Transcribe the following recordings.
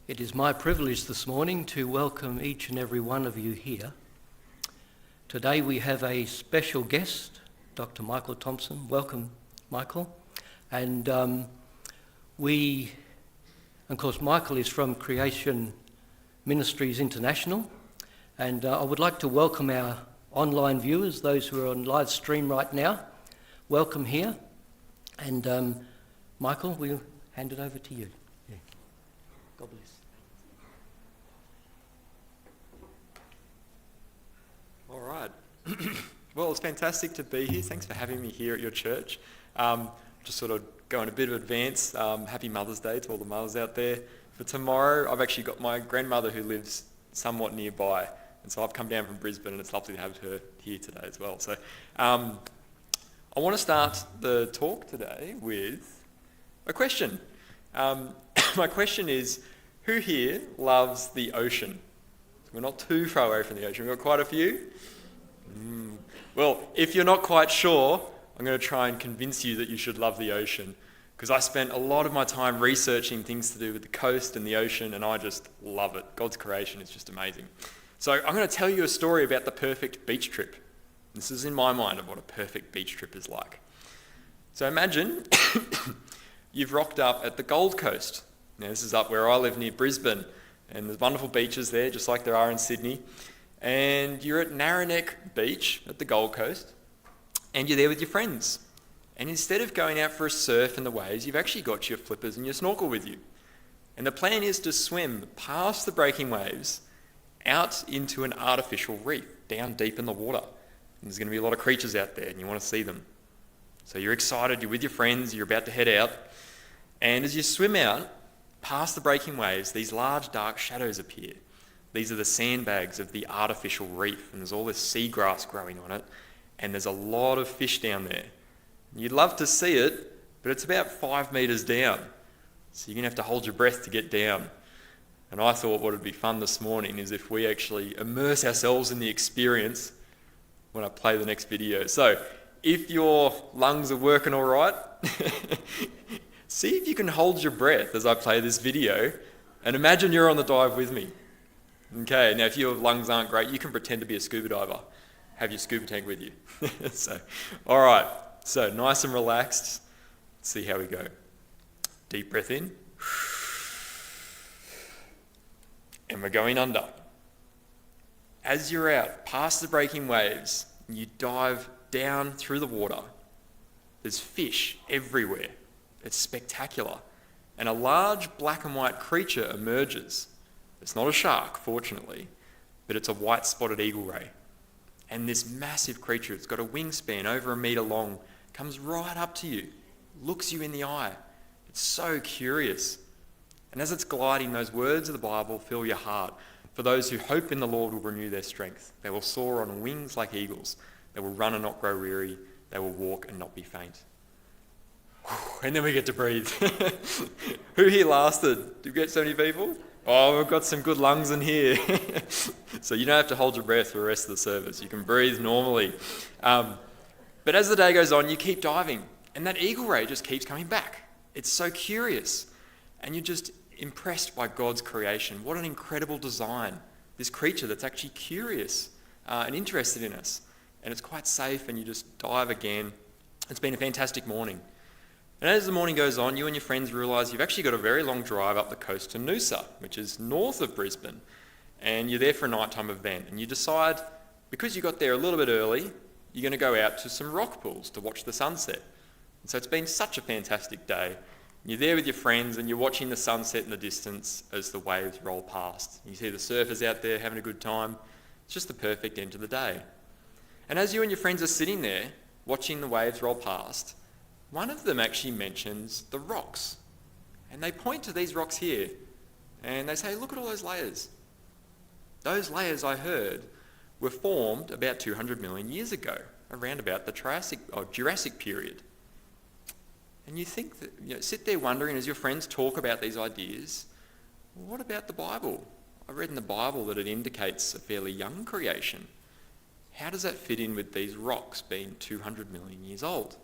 It is my privilege this morning to welcome each and every one of you here. Today we have a special guest, Dr. Michael Thompson. Welcome, Michael. And of course, Michael is from Creation Ministries International. And I would like to welcome our online viewers, those who are on live stream right now. Welcome here. And Michael, we'll hand it over to you. Yeah. God bless. All right. Well, it's fantastic to be here. Thanks for having me here at your church. Just sort of going a bit of advance. Happy Mother's Day to all the mothers out there. For tomorrow, I've actually got my grandmother who lives somewhat nearby. And so I've come down from Brisbane and it's lovely to have her here today as well. So I want to start the talk today with a question. My question is, who here loves the ocean? So we're not too far away from the ocean. We've got quite a few. Well, if you're not quite sure, I'm going to try and convince you that you should love the ocean, because I spent a lot of my time researching things to do with the coast and the ocean, and I just love it. God's creation is just amazing. So I'm going to tell you a story about the perfect beach trip. This is in my mind of what a perfect beach trip is like. So imagine you've rocked up at the Gold Coast. Now this is up where I live near Brisbane, and there's wonderful beaches there, just like there are in Sydney. And you're at Narrowneck Beach at the Gold Coast, and you're there with your friends. And instead of going out for a surf in the waves, you've actually got your flippers and your snorkel with you. And the plan is to swim past the breaking waves out into an artificial reef, down deep in the water. And there's going to be a lot of creatures out there, and you want to see them. So you're excited, you're with your friends, you're about to head out. And as you swim out past the breaking waves, these large dark shadows appear. These are the sandbags of the artificial reef, and there's all this seagrass growing on it, and there's a lot of fish down there. You'd love to see it, but it's about 5 metres down, so you're going to have to hold your breath to get down. And I thought what would be fun this morning is if we actually immerse ourselves in the experience when I play the next video. So if your lungs are working all right, see if you can hold your breath as I play this video, and imagine you're on the dive with me. Okay, now if your lungs aren't great, you can pretend to be a scuba diver. Have your scuba tank with you. All right, so nice and relaxed. Let's see how we go. Deep breath in. And we're going under. As you're out, past the breaking waves, you dive down through the water. There's fish everywhere. It's spectacular. And a large black and white creature emerges. It's not a shark, fortunately, but it's a white spotted eagle ray. And this massive creature, it's got a wingspan over 1 metre long, comes right up to you, looks you in the eye. It's so curious. And as it's gliding, those words of the Bible fill your heart. For those who hope in the Lord will renew their strength. They will soar on wings like eagles. They will run and not grow weary. They will walk and not be faint. And then we get to breathe. Who here lasted? Did we get so many people? Oh, we've got some good lungs in here. So you don't have to hold your breath for the rest of the service. You can breathe normally. But as the day goes on, you keep diving. And that eagle ray just keeps coming back. It's so curious. And you're just impressed by God's creation. What an incredible design. This creature that's actually curious and interested in us. And it's quite safe, and you just dive again. It's been a fantastic morning. And as the morning goes on, you and your friends realise you've actually got a very long drive up the coast to Noosa, which is north of Brisbane. And you're there for a nighttime event. And you decide, because you got there a little bit early, you're going to go out to some rock pools to watch the sunset. And so it's been such a fantastic day. You're there with your friends and you're watching the sunset in the distance as the waves roll past. You see the surfers out there having a good time. It's just the perfect end to the day. And as you and your friends are sitting there watching the waves roll past, one of them actually mentions the rocks. And they point to these rocks here and they say, look at all those layers. Those layers, I heard, were formed about 200 million years ago, around about the Jurassic period. And you think that, sit there wondering as your friends talk about these ideas, well, what about the Bible? I read in the Bible that it indicates a fairly young creation. How does that fit in with these rocks being 200 million years old?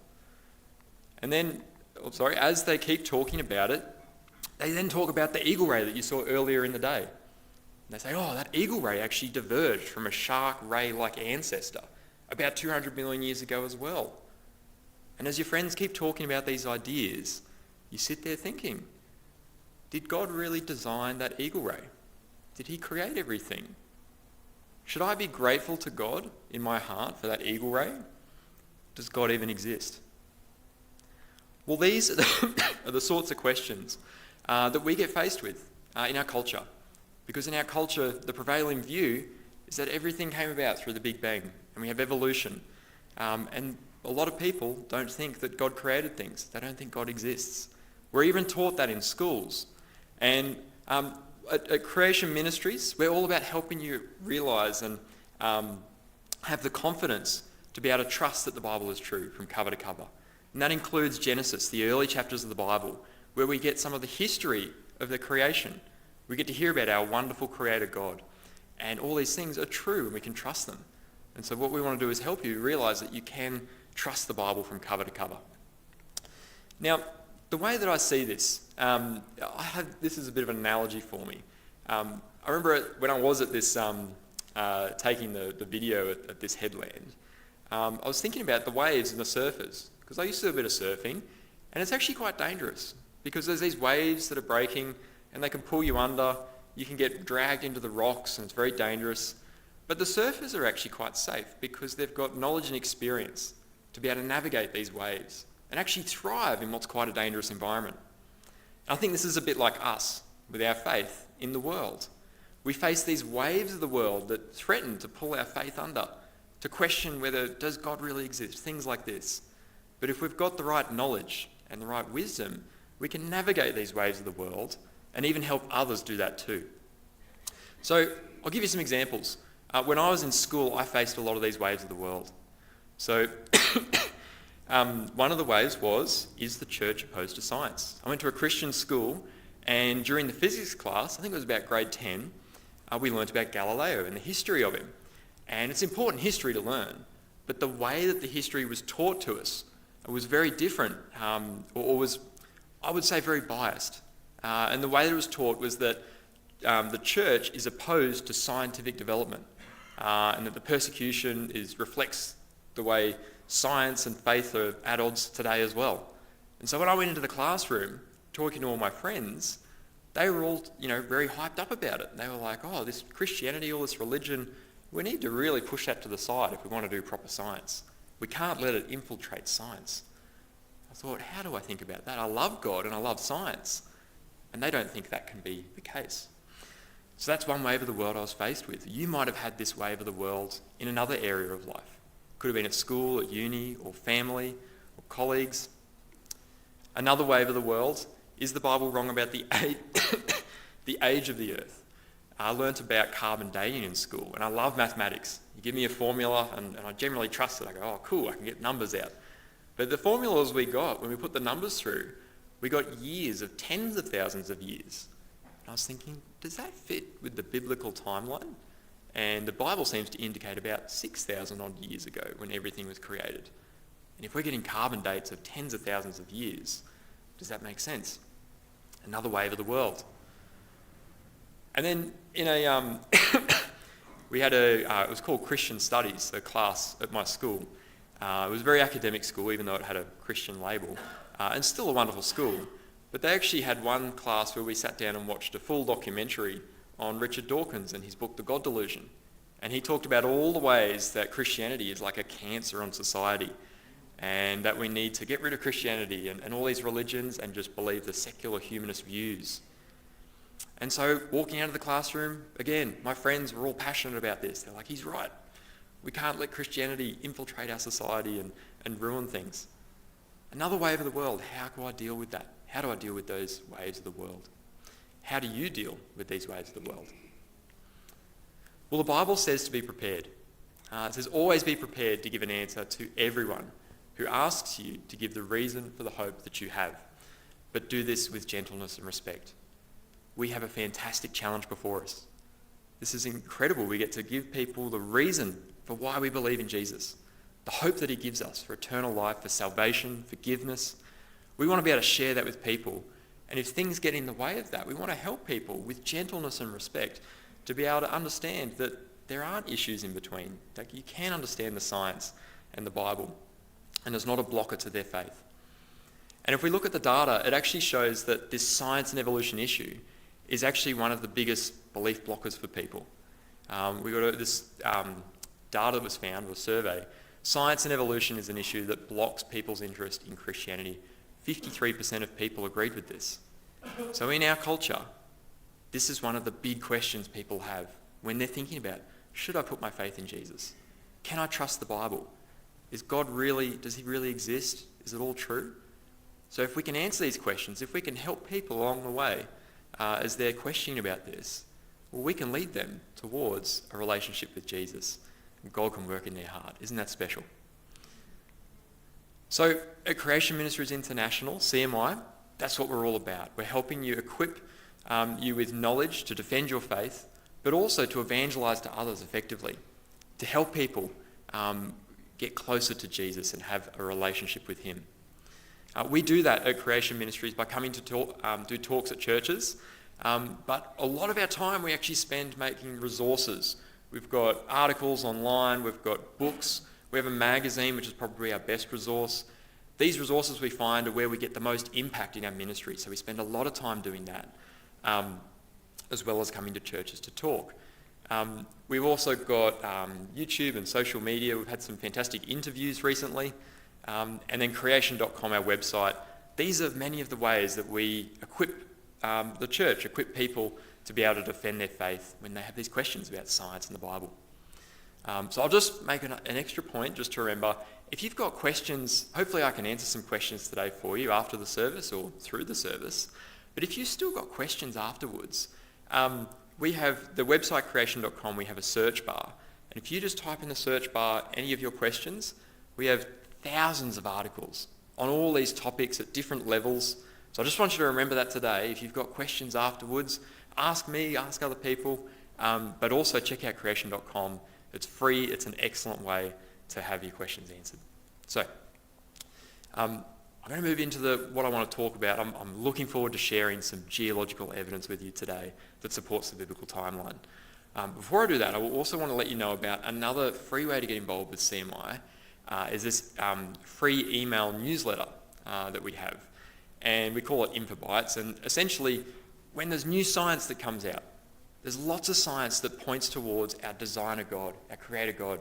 And then, as they keep talking about it, They then talk about the eagle ray that you saw earlier in the day. And they say, oh, that eagle ray actually diverged from a shark ray-like ancestor about 200 million years ago as well. And as your friends keep talking about these ideas, you sit there thinking, did God really design that eagle ray? Did he create everything? Should I be grateful to God in my heart for that eagle ray? Does God even exist? Well, these are the sorts of questions that we get faced with in our culture. Because in our culture, the prevailing view is that everything came about through the Big Bang, and we have evolution. And a lot of people don't think that God created things. They don't think God exists. We're even taught that in schools. And at Creation Ministries, we're all about helping you realise and have the confidence to be able to trust that the Bible is true from cover to cover. And that includes Genesis, the early chapters of the Bible, where we get some of the history of the creation. We get to hear about our wonderful creator God. And all these things are true and we can trust them. And so what we want to do is help you realise that you can trust the Bible from cover to cover. Now, the way that I see this, this is a bit of an analogy for me. I remember when I was at this, taking the video at this headland, I was thinking about the waves and the surfers, because I used to do a bit of surfing, and it's actually quite dangerous, because there's these waves that are breaking, and they can pull you under, you can get dragged into the rocks, and it's very dangerous. But the surfers are actually quite safe, because they've got knowledge and experience to be able to navigate these waves, and actually thrive in what's quite a dangerous environment. And I think this is a bit like us, with our faith in the world. We face these waves of the world that threaten to pull our faith under, to question whether, does God really exist, things like this. But if we've got the right knowledge and the right wisdom, we can navigate these waves of the world and even help others do that too. So I'll give you some examples. When I was in school, I faced a lot of these waves of the world. So one of the waves was, is the church opposed to science? I went to a Christian school, and during the physics class, I think it was about grade 10, we learnt about Galileo and the history of him. And it's important history to learn, but the way that the history was taught to us was very different, or was, I would say, very biased. And the way that it was taught was that the church is opposed to scientific development, and that the persecution reflects the way science and faith are at odds today as well. And so when I went into the classroom, talking to all my friends, they were all, very hyped up about it. They were like, oh, this Christianity, all this religion, we need to really push that to the side if we want to do proper science. We can't let it infiltrate science. I thought, how do I think about that? I love God and I love science. And they don't think that can be the case. So that's one wave of the world I was faced with. You might have had this wave of the world in another area of life. Could have been at school, at uni, or family, or colleagues. Another wave of the world, is the Bible wrong about the age of the earth? I learnt about carbon dating in school, and I love mathematics. You give me a formula, and I generally trust it. I go, oh, cool, I can get numbers out. But the formulas we got, when we put the numbers through, we got years of tens of thousands of years. And I was thinking, does that fit with the biblical timeline? And the Bible seems to indicate about 6,000 odd years ago when everything was created. And if we're getting carbon dates of tens of thousands of years, does that make sense? Another wave of the world. And then in a, we had it was called Christian Studies, a class at my school. It was a very academic school, even though it had a Christian label, and still a wonderful school. But they actually had one class where we sat down and watched a full documentary on Richard Dawkins and his book, The God Delusion. And he talked about all the ways that Christianity is like a cancer on society, and that we need to get rid of Christianity and all these religions and just believe the secular humanist views. And so walking out of the classroom, again, my friends were all passionate about this. They're like, he's right. We can't let Christianity infiltrate our society and ruin things. Another wave of the world, how do I deal with that? How do I deal with those waves of the world? How do you deal with these waves of the world? Well, the Bible says to be prepared. It says always be prepared to give an answer to everyone who asks you to give the reason for the hope that you have, but do this with gentleness and respect. We have a fantastic challenge before us. This is incredible. We get to give people the reason for why we believe in Jesus, the hope that he gives us for eternal life, for salvation, forgiveness. We want to be able to share that with people And if things get in the way of that, we want to help people with gentleness and respect to be able to understand that there aren't issues in between. Like, you can understand the science and the Bible, and it's not a blocker to their faith. And if we look at the data, it actually shows that this science and evolution issue is actually one of the biggest belief blockers for people. We got this data that was found, a survey. Science and evolution is an issue that blocks people's interest in Christianity. 53% of people agreed with this. So in our culture, this is one of the big questions people have when they're thinking about, should I put my faith in Jesus? Can I trust the Bible? Does he really exist? Is it all true? So if we can answer these questions, if we can help people along the way as they're questioning about this, well, we can lead them towards a relationship with Jesus. And God can work in their heart. Isn't that special? So at Creation Ministries International, CMI, that's what we're all about. We're helping you equip you with knowledge to defend your faith, but also to evangelise to others effectively, to help people get closer to Jesus and have a relationship with him. We do that at Creation Ministries by coming to do talks at churches, but a lot of our time we actually spend making resources. We've got articles online, we've got books, we have a magazine, which is probably our best resource. These resources we find are where we get the most impact in our ministry, so we spend a lot of time doing that, as well as coming to churches to talk. We've also got YouTube and social media. We've had some fantastic interviews recently. And then creation.com, our website. These are many of the ways that we equip the church, equip people to be able to defend their faith when they have these questions about science and the Bible. So I'll just make an extra point just to remember, if you've got questions, hopefully I can answer some questions today for you after the service or through the service. But if you've still got questions afterwards, we have the website creation.com, we have a search bar. And if you just type in the search bar any of your questions, we have thousands of articles on all these topics at different levels. So I just want you to remember that today. If you've got questions afterwards, ask me, ask other people, but also check out creation.com. It's free. It's an excellent way to have your questions answered. So I'm going to move into what I want to talk about. I'm looking forward to sharing some geological evidence with you today that supports the biblical timeline. Before I do that, I also want to let you know about another free way to get involved with CMI. Is this free email newsletter that we have. And we call it InfoBytes. And essentially, when there's new science that comes out, there's lots of science that points towards our designer God, our creator God.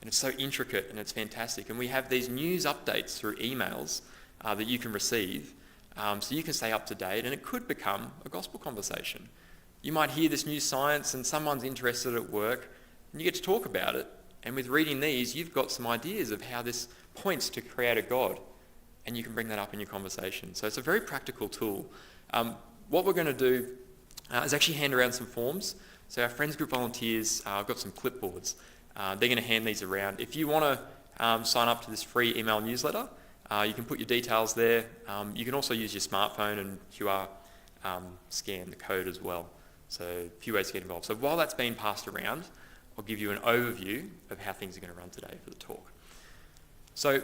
And it's so intricate and it's fantastic. And we have these news updates through emails that you can receive. So you can stay up to date, and it could become a gospel conversation. You might hear this new science and someone's interested at work, and you get to talk about it. And with reading these, you've got some ideas of how this points to Creator God, and you can bring that up in your conversation. So it's a very practical tool. What we're going to do is actually hand around some forms. So our Friends Group volunteers, I've got some clipboards. They're going to hand these around. If you want to sign up to this free email newsletter, you can put your details there. You can also use your smartphone and QR scan the code as well. So a few ways to get involved. So while that's being passed around, I'll give you an overview of how things are going to run today for the talk. So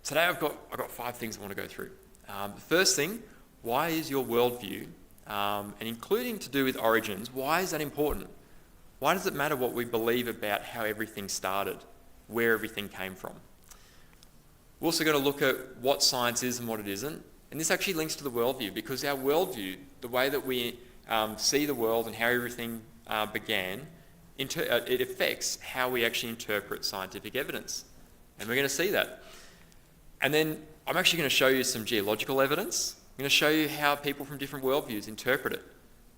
today I've got 5 things I want to go through. The first thing, why is your worldview, and including to do with origins, why is that important? Why does it matter what we believe about how everything started, where everything came from? We're also going to look at what science is and what it isn't. And this actually links to the worldview, because our worldview, the way that we see the world and how everything began, it affects how we actually interpret scientific evidence. And we're going to see that. And then I'm actually going to show you some geological evidence. I'm going to show you how people from different worldviews interpret it.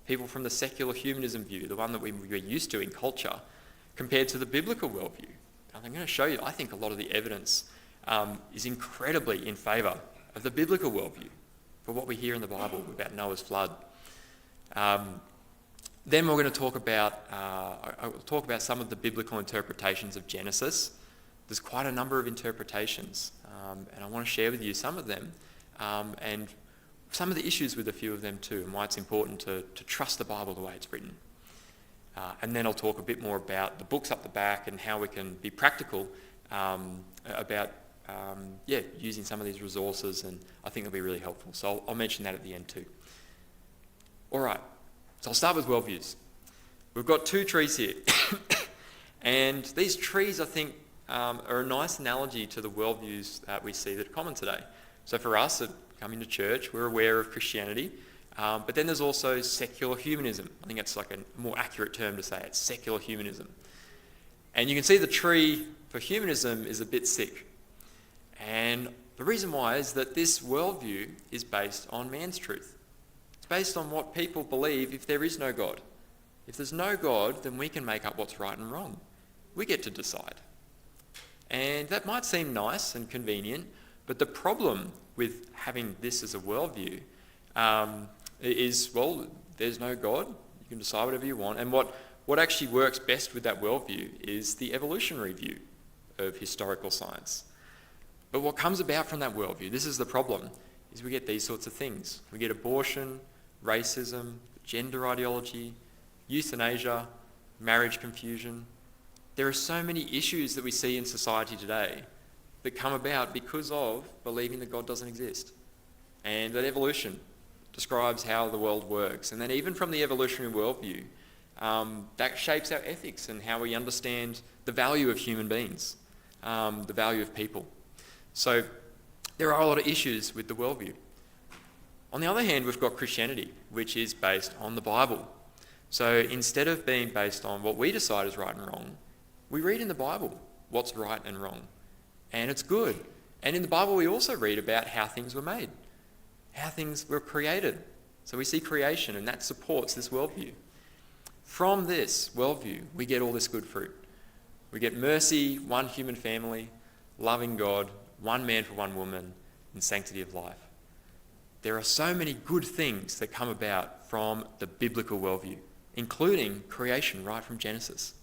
People from the secular humanism view, the one that we're used to in culture, compared to the biblical worldview. And I'm going to show you, I think a lot of the evidence is incredibly in favour of the biblical worldview for what we hear in the Bible about Noah's flood. Then we're going to talk about, I'll talk about some of the biblical interpretations of Genesis. There's quite a number of interpretations, and I want to share with you some of them, and some of the issues with a few of them too, and why it's important to trust the Bible the way it's written. And then I'll talk a bit more about the books up the back and how we can be practical about using some of these resources, and I think it'll be really helpful. So I'll mention that at the end too. All right, so I'll start with worldviews. We've got two trees here. And these trees, I think, are a nice analogy to the worldviews that we see that are common today. So for us, coming to church, we're aware of Christianity, but then there's also secular humanism. I think that's like a more accurate term to say it, secular humanism. And you can see the tree for humanism is a bit sick. And the reason why is that this worldview is based on man's truth. It's based on what people believe if there is no God. If there's no God, then we can make up what's right and wrong. We get to decide. And that might seem nice and convenient, but the problem with having this as a worldview is, well, there's no God. You can decide whatever you want. And what actually works best with that worldview is the evolutionary view of historical science. But what comes about from that worldview, this is the problem, is we get these sorts of things. We get abortion, racism, gender ideology, euthanasia, marriage confusion. There are so many issues that we see in society today that come about because of believing that God doesn't exist. And that evolution describes how the world works. And then even from the evolutionary worldview, that shapes our ethics and how we understand the value of human beings, the value of people. So there are a lot of issues with the worldview. On the other hand, we've got Christianity, which is based on the Bible. So instead of being based on what we decide is right and wrong, we read in the Bible what's right and wrong. And it's good. And in the Bible, we also read about how things were made, how things were created. So we see creation, and that supports this worldview. From this worldview, we get all this good fruit. We get mercy, one human family, loving God, one man for one woman, and sanctity of life. There are so many good things that come about from the biblical worldview, including creation right from Genesis.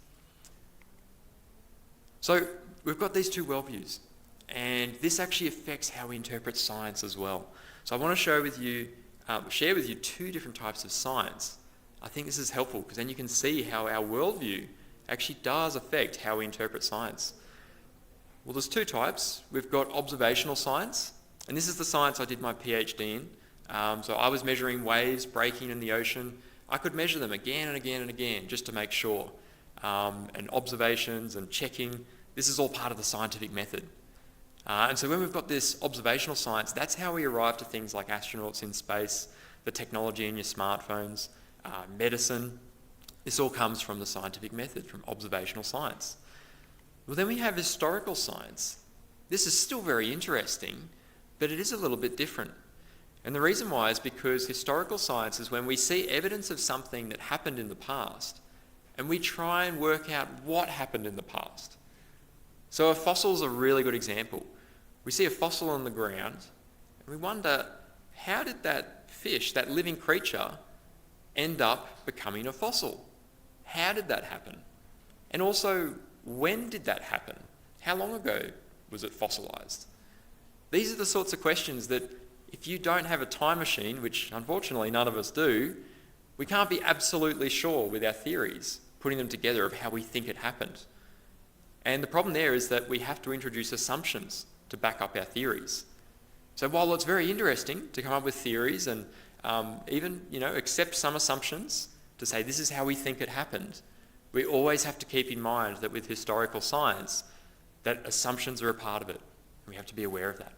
So we've got these two worldviews, and this actually affects how we interpret science as well. So I want to share with you two different types of science. I think this is helpful because then you can see how our worldview actually does affect how we interpret science. Well, there's two types. We've got observational science, and this is the science I did my PhD in. So I was measuring waves breaking in the ocean. I could measure them again and again and again just to make sure. And observations and checking, this is all part of the scientific method. And so when we've got this observational science, that's how we arrive to things like astronauts in space, the technology in your smartphones, medicine. This all comes from the scientific method, from observational science. Well, then we have historical science. This is still very interesting, but it is a little bit different. And the reason why is because historical science is when we see evidence of something that happened in the past, and we try and work out what happened in the past. So a fossil is a really good example. We see a fossil on the ground, and we wonder, how did that fish, that living creature, end up becoming a fossil? How did that happen? And also, when did that happen? How long ago was it fossilized? These are the sorts of questions that if you don't have a time machine, which unfortunately none of us do, we can't be absolutely sure with our theories, putting them together of how we think it happened. And the problem there is that we have to introduce assumptions to back up our theories. So while it's very interesting to come up with theories and even accept some assumptions to say this is how we think it happened, we always have to keep in mind that with historical science, that assumptions are a part of it. And we have to be aware of that.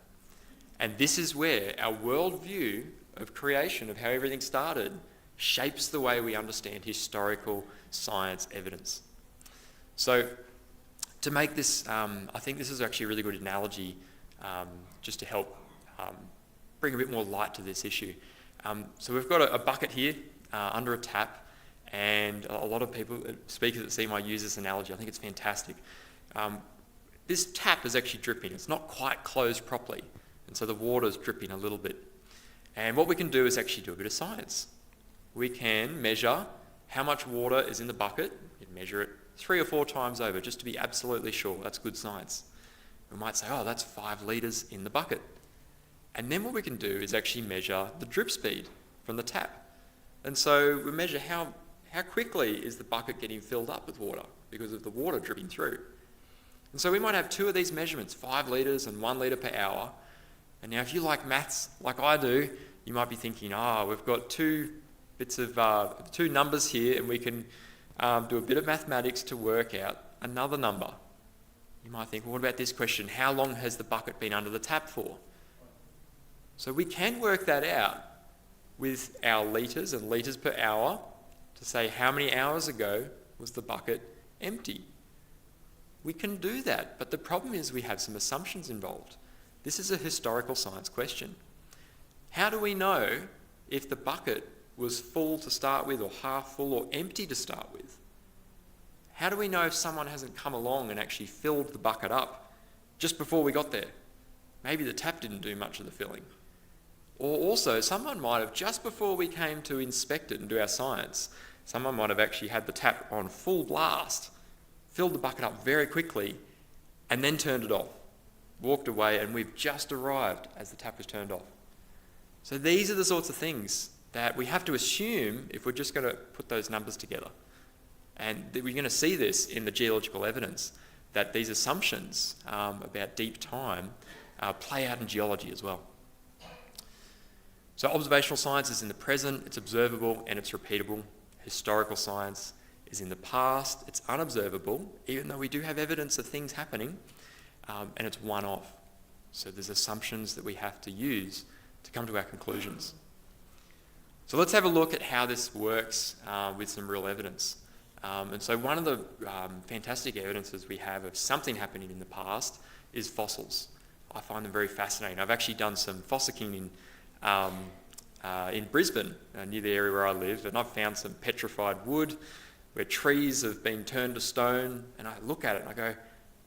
And this is where our worldview of creation, of how everything started, shapes the way we understand historical science evidence. So to make this, I think this is actually a really good analogy just to help bring a bit more light to this issue. So we've got a bucket here under a tap, and a lot of people, speakers at CMI use this analogy. I think it's fantastic. This tap is actually dripping. It's not quite closed properly, and so the water's dripping a little bit. And what we can do is actually do a bit of science. We can measure how much water is in the bucket. You can measure it 3 or 4 times over just to be absolutely sure. That's good science. We might say, oh, that's 5 litres in the bucket. And then what we can do is actually measure the drip speed from the tap. And so we measure how quickly is the bucket getting filled up with water because of the water dripping through. And so we might have 2 of these measurements, 5 litres and 1 litre per hour. And now if you like maths like I do, you might be thinking, we've got 2 bits of two numbers here, and we can do a bit of mathematics to work out another number. You might think, well, what about this question? How long has the bucket been under the tap for? So we can work that out with our litres and litres per hour to say how many hours ago was the bucket empty. We can do that, but the problem is we have some assumptions involved. This is a historical science question. How do we know if the bucket was full to start with, or half full, or empty to start with? How do we know if someone hasn't come along and actually filled the bucket up just before we got there? Maybe the tap didn't do much of the filling. Or also, someone might have, just before we came to inspect it and do our science, someone might have actually had the tap on full blast, filled the bucket up very quickly, and then turned it off, walked away, and we've just arrived as the tap was turned off. So these are the sorts of things that we have to assume if we're just going to put those numbers together. And we're going to see this in the geological evidence, that these assumptions about deep time play out in geology as well. So observational science is in the present, it's observable and it's repeatable. Historical science is in the past, it's unobservable, even though we do have evidence of things happening, and it's one-off. So there's assumptions that we have to use to come to our conclusions. So let's have a look at how this works with some real evidence. And so one of the fantastic evidences we have of something happening in the past is fossils. I find them very fascinating. I've actually done some fossicking in Brisbane, near the area where I live, and I've found some petrified wood where trees have been turned to stone, and I look at it and I go,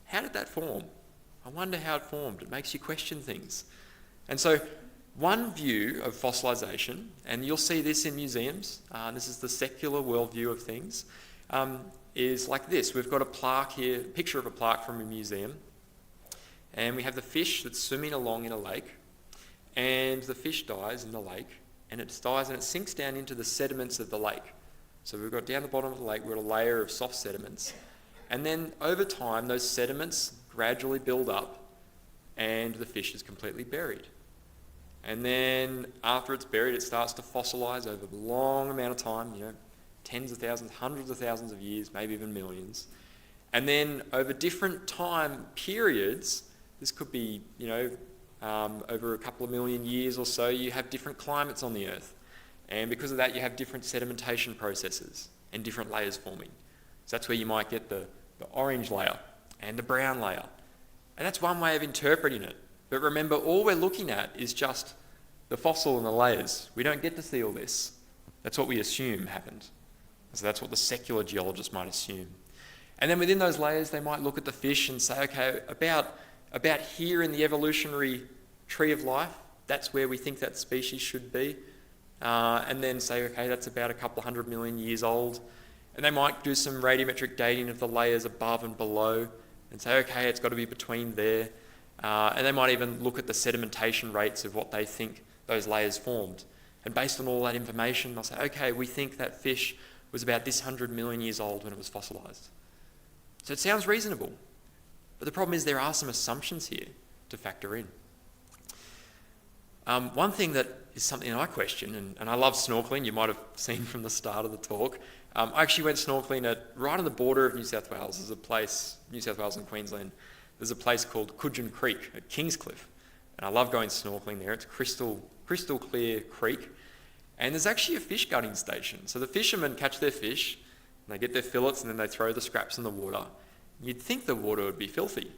how did that form? I wonder how it formed. It makes you question things. And so one view of fossilisation, and you'll see this in museums, this is the secular worldview of things, is like this. We've got a plaque here, a picture of a plaque from a museum, and we have the fish that's swimming along in a lake, and the fish dies in the lake, and it dies and it sinks down into the sediments of the lake. So we've got down the bottom of the lake, we've got a layer of soft sediments, and then over time those sediments gradually build up and the fish is completely buried. And then after it's buried, it starts to fossilise over a long amount of time, tens of thousands, hundreds of thousands of years, maybe even millions. And then over different time periods, this could be, over a couple of million years or so, you have different climates on the Earth. And because of that, you have different sedimentation processes and different layers forming. So that's where you might get the orange layer and the brown layer. And that's one way of interpreting it. But remember, all we're looking at is just the fossil and the layers. We don't get to see all this. That's what we assume happened. So that's what the secular geologist might assume. And then within those layers, they might look at the fish and say, okay, about here in the evolutionary tree of life, that's where we think that species should be. And then say, okay, that's about a couple of 100 million years old. And they might do some radiometric dating of the layers above and below and say, okay, it's got to be between there. And they might even look at the sedimentation rates of what they think those layers formed. And based on all that information, they'll say, okay, we think that fish was about this 100 million years old when it was fossilised. So it sounds reasonable. But the problem is there are some assumptions here to factor in. One thing that is something I question, and I love snorkelling, you might have seen from the start of the talk. I actually went snorkelling right on the border of New South Wales. There's a place, New South Wales and Queensland, there's a place called Coogin Creek at Kingscliff. And I love going snorkelling there. It's a crystal clear creek. And there's actually a fish gutting station. So the fishermen catch their fish, and they get their fillets, and then they throw the scraps in the water. You'd think the water would be filthy,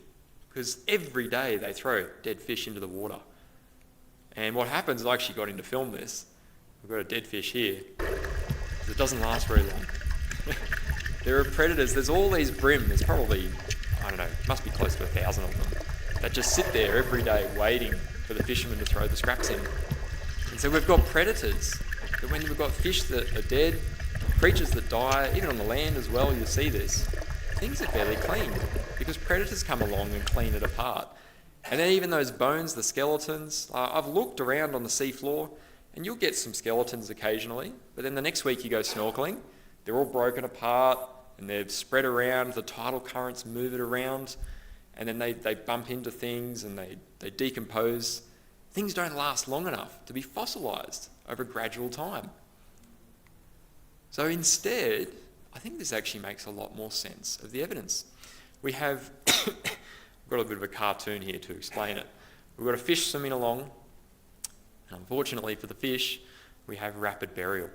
because every day they throw dead fish into the water. And what happens, I actually got in to film this. We've got a dead fish here. It doesn't last very long. There are predators. There's all these bream. There's probably, must be close to 1,000 of them that just sit there every day waiting for the fishermen to throw the scraps in. And so we've got predators. But when we've got fish that are dead, creatures that die, even on the land as well, you'll see this. Things are fairly clean because predators come along and clean it apart. And then even those bones, the skeletons, I've looked around on the seafloor and you'll get some skeletons occasionally, but then the next week you go snorkelling, they're all broken apart and they're spread around, the tidal currents move it around, and then they bump into things and they decompose. Things don't last long enough to be fossilised over gradual time. So instead, I think this actually makes a lot more sense of the evidence. We have, we've got a bit of a cartoon here to explain it. We've got a fish swimming along, and unfortunately for the fish, we have rapid burial.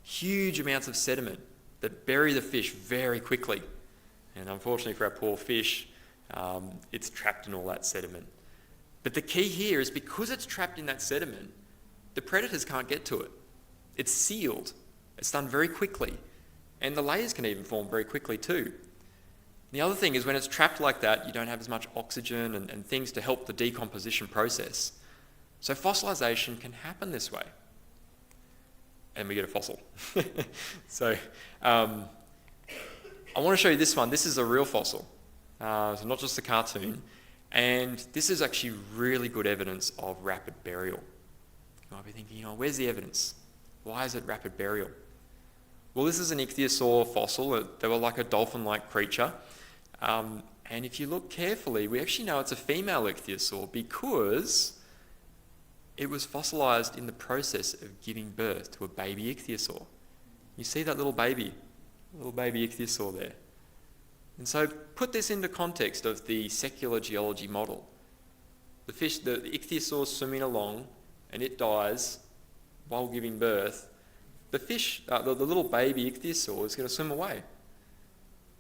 Huge amounts of sediment that bury the fish very quickly. And unfortunately for our poor fish, it's trapped in all that sediment. But the key here is because it's trapped in that sediment, the predators can't get to it. It's sealed. It's done very quickly. And the layers can even form very quickly too. The other thing is when it's trapped like that, you don't have as much oxygen and things to help the decomposition process. So fossilization can happen this way. And we get a fossil. So I want to show you this one. This is a real fossil. So not just a cartoon. And this is actually really good evidence of rapid burial. You might be thinking, where's the evidence? Why is it rapid burial? Well, this is an ichthyosaur fossil. They were like a dolphin-like creature. And if you look carefully, we actually know it's a female ichthyosaur because it was fossilized in the process of giving birth to a baby ichthyosaur. You see that little baby ichthyosaur there. And so put this into context of the secular geology model. The ichthyosaur swimming along and it dies while giving birth. The fish, the little baby ichthyosaur is going to swim away.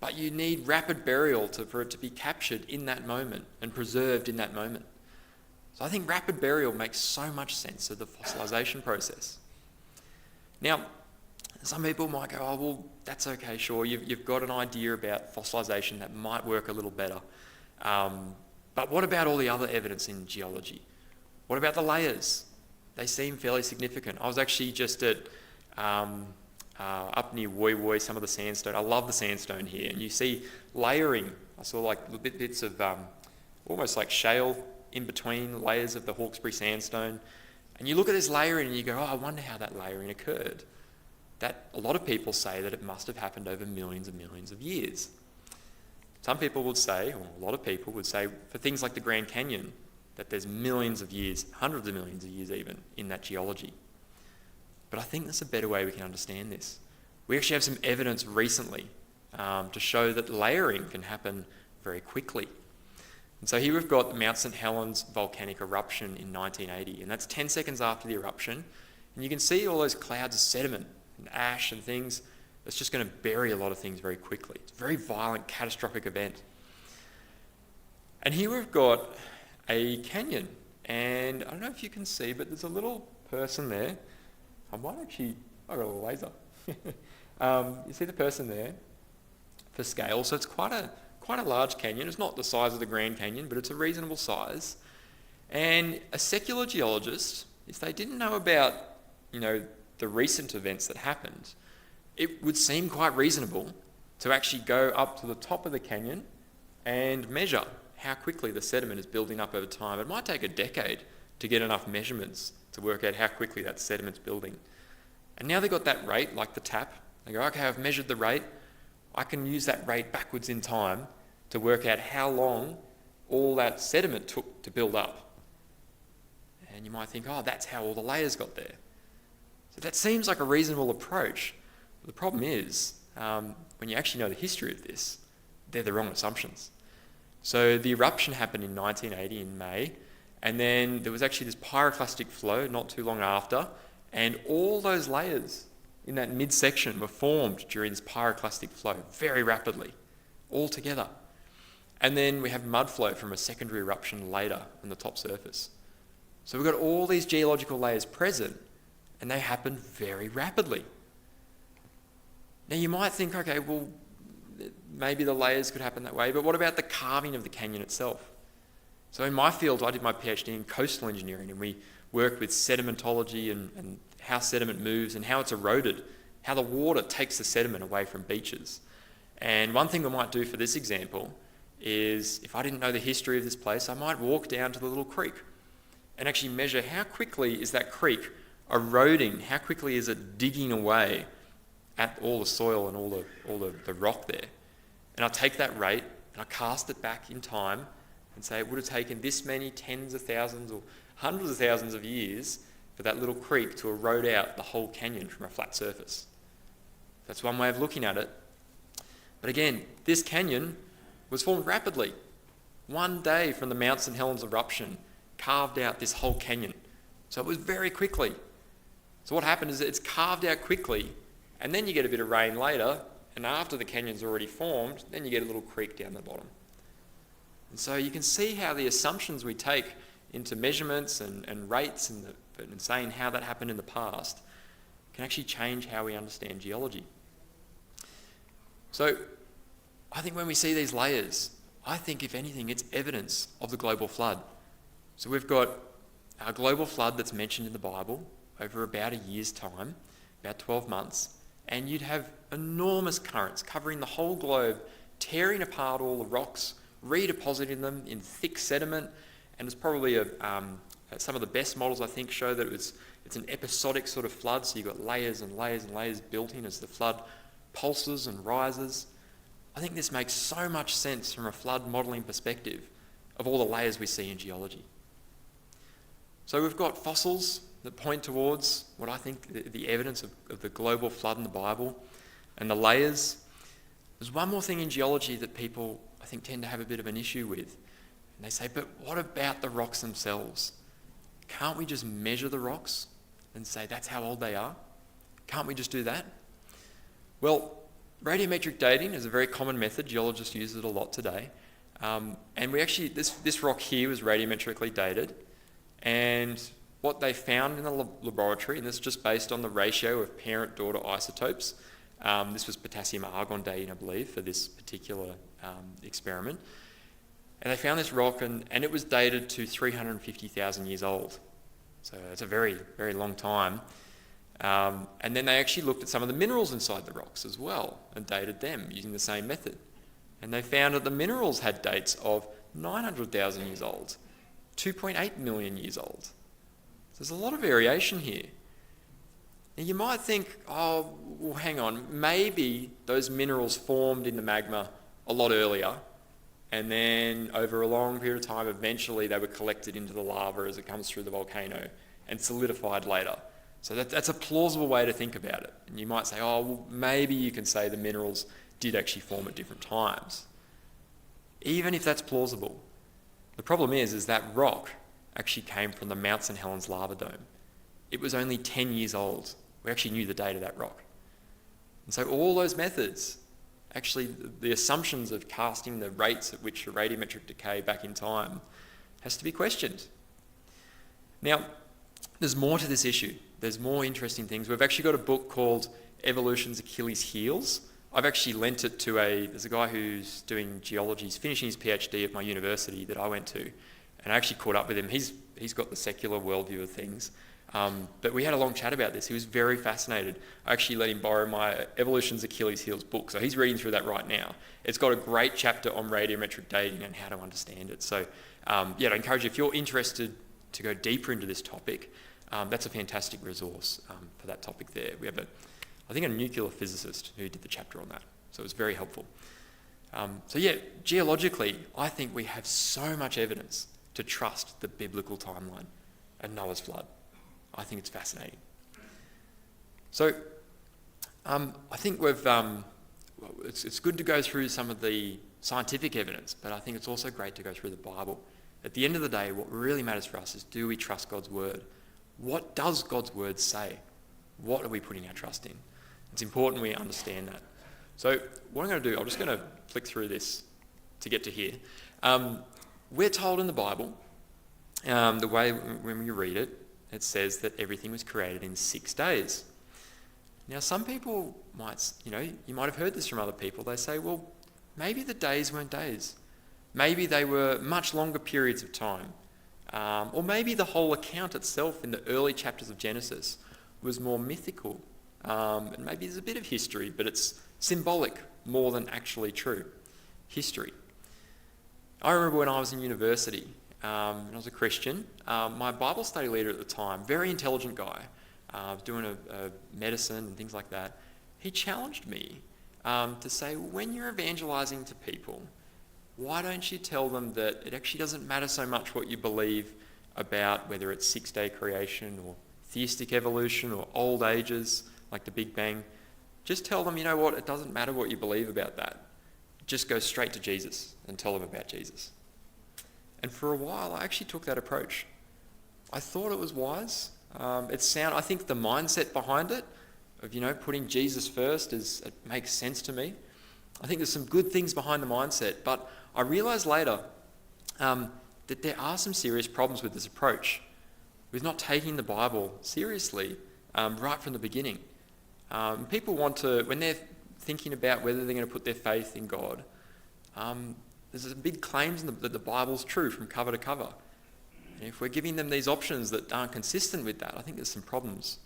But you need rapid burial for it to be captured in that moment and preserved in that moment. So I think rapid burial makes so much sense of the fossilization process. Now, some people might go, well, that's okay, sure, you've got an idea about fossilization that might work a little better. But what about all the other evidence in geology? What about the layers? They seem fairly significant. I was actually just at up near Woy Woy, some of the sandstone. I love the sandstone here. And you see layering. I saw like little bits of almost like shale in between layers of the Hawkesbury sandstone. And you look at this layering and you go, I wonder how that layering occurred. That a lot of people say that it must have happened over millions and millions of years. Some people would say, or a lot of people would say, for things like the Grand Canyon, that there's millions of years, hundreds of millions of years even, in that geology. But I think there's a better way we can understand this. We actually have some evidence recently to show that layering can happen very quickly. And so here we've got Mount St. Helens volcanic eruption in 1980, and that's 10 seconds after the eruption. And you can see all those clouds of sediment and ash and things. It's just going to bury a lot of things very quickly. It's a very violent, catastrophic event. And here we've got a canyon, and I don't know if you can see, but there's a little person there. I got a little laser. You see the person there for scale. So it's quite a large canyon. It's not the size of the Grand Canyon, but it's a reasonable size. And a secular geologist, if they didn't know about, the recent events that happened, it would seem quite reasonable to actually go up to the top of the canyon and measure how quickly the sediment is building up over time. It might take a decade to get enough measurements to work out how quickly that sediment's building. And now they've got that rate, like the tap. They go, okay, I've measured the rate. I can use that rate backwards in time to work out how long all that sediment took to build up. And you might think, that's how all the layers got there. So that seems like a reasonable approach. But the problem is, when you actually know the history of this, they're the wrong assumptions. So the eruption happened in 1980 in May, and then there was actually this pyroclastic flow not too long after, and all those layers in that midsection were formed during this pyroclastic flow very rapidly, all together. And then we have mud flow from a secondary eruption later on the top surface. So we've got all these geological layers present, and they happen very rapidly. Now you might think, okay, well, maybe the layers could happen that way, but what about the carving of the canyon itself? So in my field, I did my PhD in coastal engineering, and we worked with sedimentology and how sediment moves and how it's eroded, how the water takes the sediment away from beaches. And one thing we might do for this example is, if I didn't know the history of this place, I might walk down to the little creek and actually measure how quickly is that creek eroding, how quickly is it digging away at all the soil and all the rock there. And I take that rate and I cast it back in time and say it would have taken this many tens of thousands or hundreds of thousands of years for that little creek to erode out the whole canyon from a flat surface. That's one way of looking at it. But again, this canyon was formed rapidly. One day from the Mount St. Helens eruption carved out this whole canyon. So it was very quickly. So what happened is it's carved out quickly, and then you get a bit of rain later, and after the canyon's already formed, then you get a little creek down the bottom. And so you can see how the assumptions we take into measurements and rates and saying how that happened in the past can actually change how we understand geology. So I think when we see these layers, I think if anything, it's evidence of the global flood. So we've got our global flood that's mentioned in the Bible over about a year's time, about 12 months, and you'd have enormous currents covering the whole globe, tearing apart all the rocks, redepositing them in thick sediment, and it's probably some of the best models I think show that it's an episodic sort of flood, so you've got layers and layers and layers built in as the flood pulses and rises. I think this makes so much sense from a flood modelling perspective of all the layers we see in geology. So we've got fossils that point towards what I think the evidence of the global flood in the Bible and the layers. There's one more thing in geology that people, I think, tend to have a bit of an issue with. And they say, but what about the rocks themselves? Can't we just measure the rocks and say that's how old they are? Can't we just do that? Well, radiometric dating is a very common method. Geologists use it a lot today. And we actually, this rock here was radiometrically dated. And what they found in the laboratory, and this is just based on the ratio of parent-daughter isotopes, this was potassium-argon dating, I believe, for this particular experiment. And they found this rock, and it was dated to 350,000 years old. So it's a very, very long time. And then they actually looked at some of the minerals inside the rocks as well and dated them using the same method. And they found that the minerals had dates of 900,000 years old, 2.8 million years old. So there's a lot of variation here. Now you might think, oh, well, hang on, maybe those minerals formed in the magma a lot earlier, and then over a long period of time, eventually they were collected into the lava as it comes through the volcano and solidified later. So that's a plausible way to think about it. And you might say, oh, well, maybe you can say the minerals did actually form at different times. Even if that's plausible, the problem is that rock actually came from the Mount St. Helens lava dome. It was only 10 years old. We actually knew the date of that rock. And so all those methods, actually the assumptions of casting the rates at which a radiometric decay back in time has to be questioned. Now, there's more to this issue. There's more interesting things. We've actually got a book called Evolution's Achilles Heels. I've actually lent it to there's a guy who's doing geology. He's finishing his PhD at my university that I went to. And I actually caught up with him. He's got the secular worldview of things. But we had a long chat about this. He was very fascinated. I actually let him borrow my Evolution's Achilles Heels book. So he's reading through that right now. It's got a great chapter on radiometric dating and how to understand it. So I encourage you, if you're interested to go deeper into this topic, that's a fantastic resource for that topic there. We have I think a nuclear physicist who did the chapter on that. So it was very helpful. Geologically, I think we have so much evidence to trust the biblical timeline and Noah's flood. I think it's fascinating. So I think it's good to go through some of the scientific evidence, but I think it's also great to go through the Bible. At the end of the day, what really matters for us is, do we trust God's word? What does God's word say? What are we putting our trust in? It's important we understand that. So what I'm going to do, I'm just going to flick through this to get to here. We're told in the Bible, the way when we read it, it says that everything was created in 6 days. Now some people might, you might have heard this from other people. They say, well, maybe the days weren't days. Maybe they were much longer periods of time. Or maybe the whole account itself in the early chapters of Genesis was more mythical. And maybe there's a bit of history, but it's symbolic more than actually true history. I remember when I was in university, and I was a Christian, my Bible study leader at the time, very intelligent guy, doing a medicine and things like that, he challenged me to say, when you're evangelizing to people, why don't you tell them that it actually doesn't matter so much what you believe about whether it's 6-day creation or theistic evolution or old ages like the Big Bang. just tell them, you know what, it doesn't matter what you believe about that. Just go straight to Jesus and tell them about Jesus. And for a while, I actually took that approach. I thought it was wise. I think the mindset behind it, of, putting Jesus first, it makes sense to me. I think there's some good things behind the mindset, but I realised later that there are some serious problems with this approach, with not taking the Bible seriously right from the beginning. People want to, when they're thinking about whether they're going to put their faith in God, there's some big claims that the Bible's true from cover to cover. And if we're giving them these options that aren't consistent with that, I think there's some problems.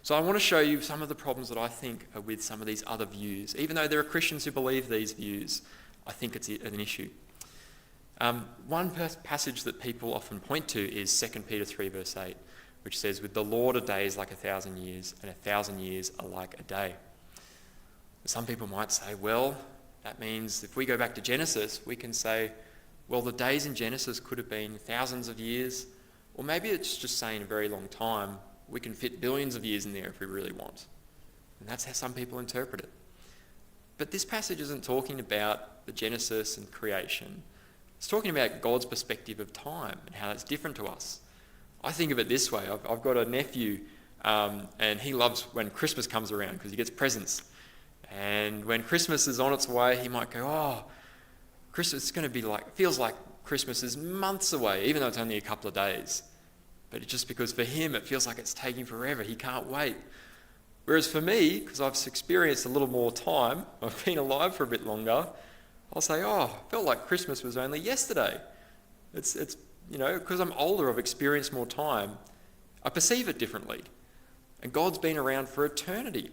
So I want to show you some of the problems that I think are with some of these other views. Even though there are Christians who believe these views, I think it's an issue. One passage that people often point to is 2 Peter 3 verse 8, which says, "With the Lord a day is like 1,000 years, and 1,000 years are like a day." Some people might say, well, that means if we go back to Genesis, we can say, well, the days in Genesis could have been thousands of years, or maybe it's just saying a very long time. We can fit billions of years in there if we really want. And that's how some people interpret it. But this passage isn't talking about the Genesis and creation. It's talking about God's perspective of time and how it's different to us. I think of it this way. I've got a nephew, and he loves when Christmas comes around because he gets presents. And when Christmas is on its way, he might go, oh, Christmas is going to be feels like Christmas is months away, even though it's only a couple of days. But it's just because for him, it feels like it's taking forever. He can't wait. Whereas for me, because I've experienced a little more time, I've been alive for a bit longer, I'll say, oh, it felt like Christmas was only yesterday. It's because I'm older, I've experienced more time, I perceive it differently. And God's been around for eternity.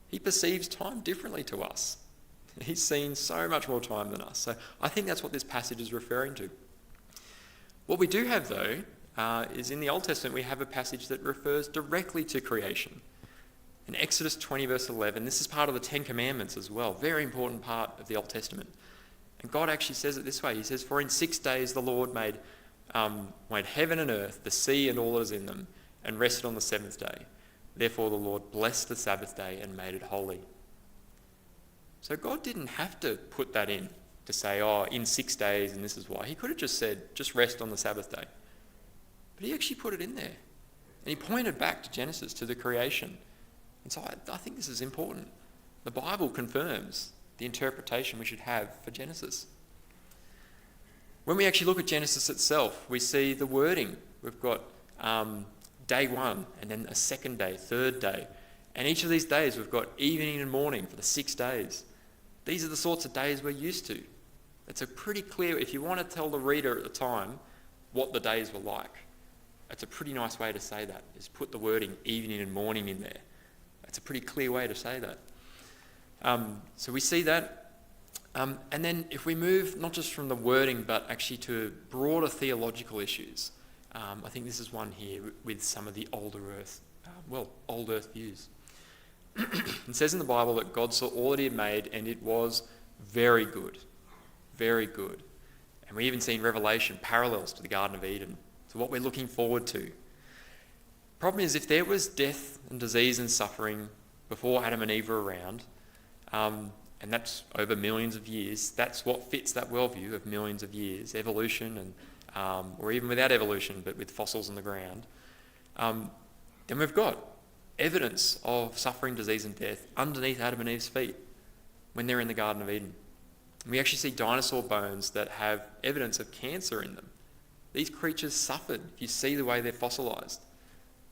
He perceives time differently to us. He's seen so much more time than us. So I think that's what this passage is referring to. What we do have, though, is in the Old Testament, we have a passage that refers directly to creation. In Exodus 20, verse 11, this is part of the Ten Commandments as well, very important part of the Old Testament. And God actually says it this way. He says, "For in 6 days the Lord made heaven and earth, the sea and all that is in them, and rested on the seventh day. Therefore the Lord blessed the Sabbath day and made it holy." So God didn't have to put that in to say, oh, in 6 days and this is why. He could have just said, just rest on the Sabbath day. But he actually put it in there. And he pointed back to Genesis, to the creation. And so I think this is important. The Bible confirms the interpretation we should have for Genesis. When we actually look at Genesis itself, we see the wording. We've got day one, and then a second day, third day. And each of these days we've got evening and morning for the 6 days. These are the sorts of days we're used to. It's a pretty clear, if you want to tell the reader at the time what the days were like, it's a pretty nice way to say that, is put the wording evening and morning in there. It's a pretty clear way to say that. So we see that. And then if we move not just from the wording, but actually to broader theological issues, I think this is one here with some of the old earth views. It says in the Bible that God saw all that he had made and it was very good. Very good. And we even see in Revelation parallels to the Garden of Eden. So what we're looking forward to. Problem is, if there was death and disease and suffering before Adam and Eve were around, and that's over millions of years, that's what fits that worldview of millions of years, evolution, and or even without evolution, but with fossils in the ground, then we've got evidence of suffering, disease and death underneath Adam and Eve's feet when they're in the Garden of Eden. And we actually see dinosaur bones that have evidence of cancer in them. These creatures suffered, if you see the way they're fossilised.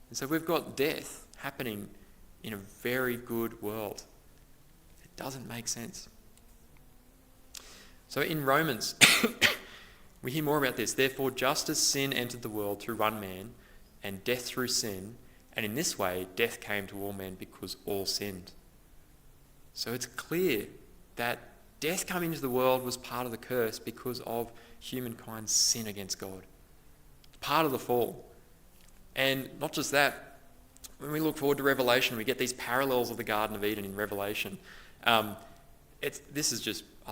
And so we've got death happening in a very good world. It doesn't make sense. So in Romans, we hear more about this. Therefore, just as sin entered the world through one man, and death through sin, and in this way death came to all men because all sinned. So it's clear that death coming into the world was part of the curse because of humankind's sin against God. It's part of the fall. And not just that, when we look forward to Revelation, we get these parallels of the Garden of Eden in Revelation. I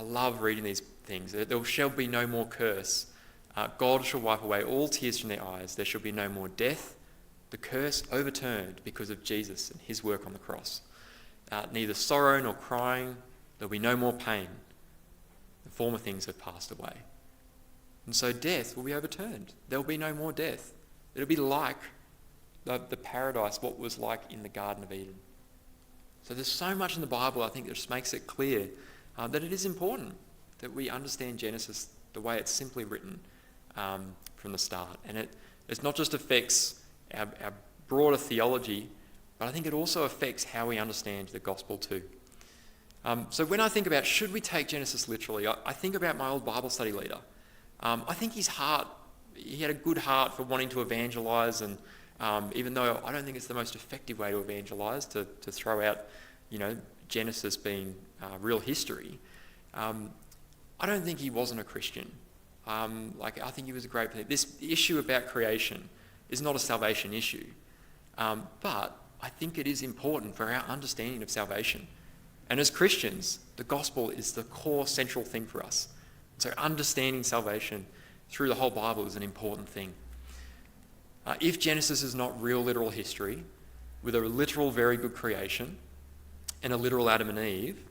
love reading these things. There shall be no more curse. God shall wipe away all tears from their eyes. There shall be no more death. The curse overturned because of Jesus and his work on the cross. neither sorrow nor crying. There'll be no more pain. The former things have passed away. And so death will be overturned. There'll be no more death. It'll be like the paradise, what was like in the Garden of Eden. So there's so much in the Bible, I think, that just makes it clear that it is important that we understand Genesis the way it's simply written from the start. And it not just affects our broader theology, but I think it also affects how we understand the gospel too. So when I think about should we take Genesis literally, I think about my old Bible study leader. I think he had a good heart for wanting to evangelise, and even though I don't think it's the most effective way to evangelise, to throw out, Genesis being real history, I don't think he wasn't a Christian. I think he was a great person. This issue about creation is not a salvation issue, but I think it is important for our understanding of salvation. And as Christians, the gospel is the core central thing for us. So understanding salvation through the whole Bible is an important thing. If Genesis is not real literal history, with a literal very good creation and a literal Adam and Eve,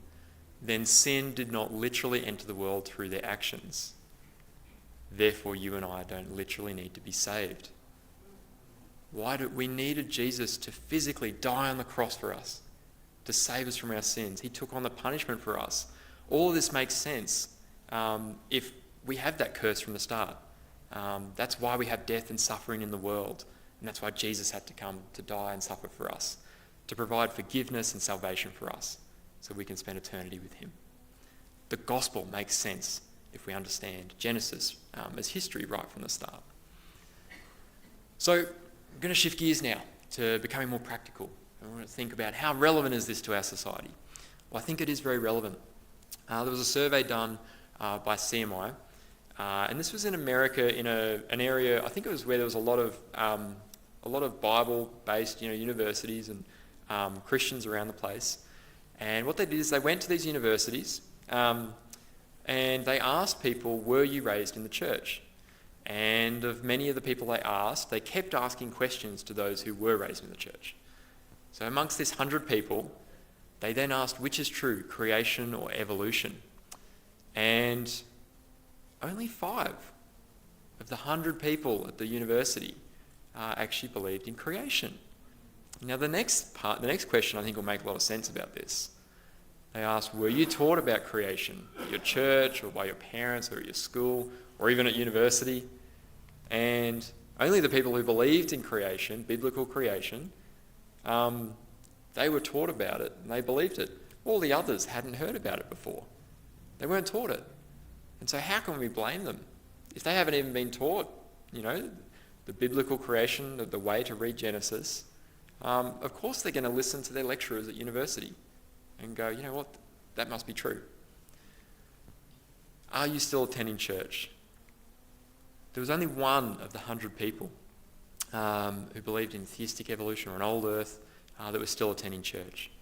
then sin did not literally enter the world through their actions. Therefore, you and I don't literally need to be saved. We needed Jesus to physically die on the cross for us, to save us from our sins. He took on the punishment for us. All of this makes sense if we have that curse from the start. That's why we have death and suffering in the world. And that's why Jesus had to come to die and suffer for us, to provide forgiveness and salvation for us so we can spend eternity with him. The gospel makes sense if we understand Genesis as history right from the start. So I'm going to shift gears now to becoming more practical. I want to think about how relevant is this to our society. Well, I think it is very relevant. There was a survey done by CMI, and this was in America in an area, I think it was where there was a lot of Bible-based universities and Christians around the place. And what they did is they went to these universities and they asked people, were you raised in the church? And of many of the people they asked, they kept asking questions to those who were raised in the church. So amongst this 100 people, they then asked which is true, creation or evolution. And only 5 of the 100 people at the university actually believed in creation. Now the next question I think will make a lot of sense about this. They asked, were you taught about creation at your church or by your parents or at your school or even at university? And only the people who believed in creation, biblical creation, they were taught about it and they believed it. All the others hadn't heard about it before. They weren't taught it. And so how can we blame them? If they haven't even been taught, the biblical creation, the way to read Genesis, of course they're going to listen to their lecturers at university and go, you know what, that must be true. Are you still attending church? There was only 1 of the 100 people who believed in theistic evolution or an old earth that was still attending church,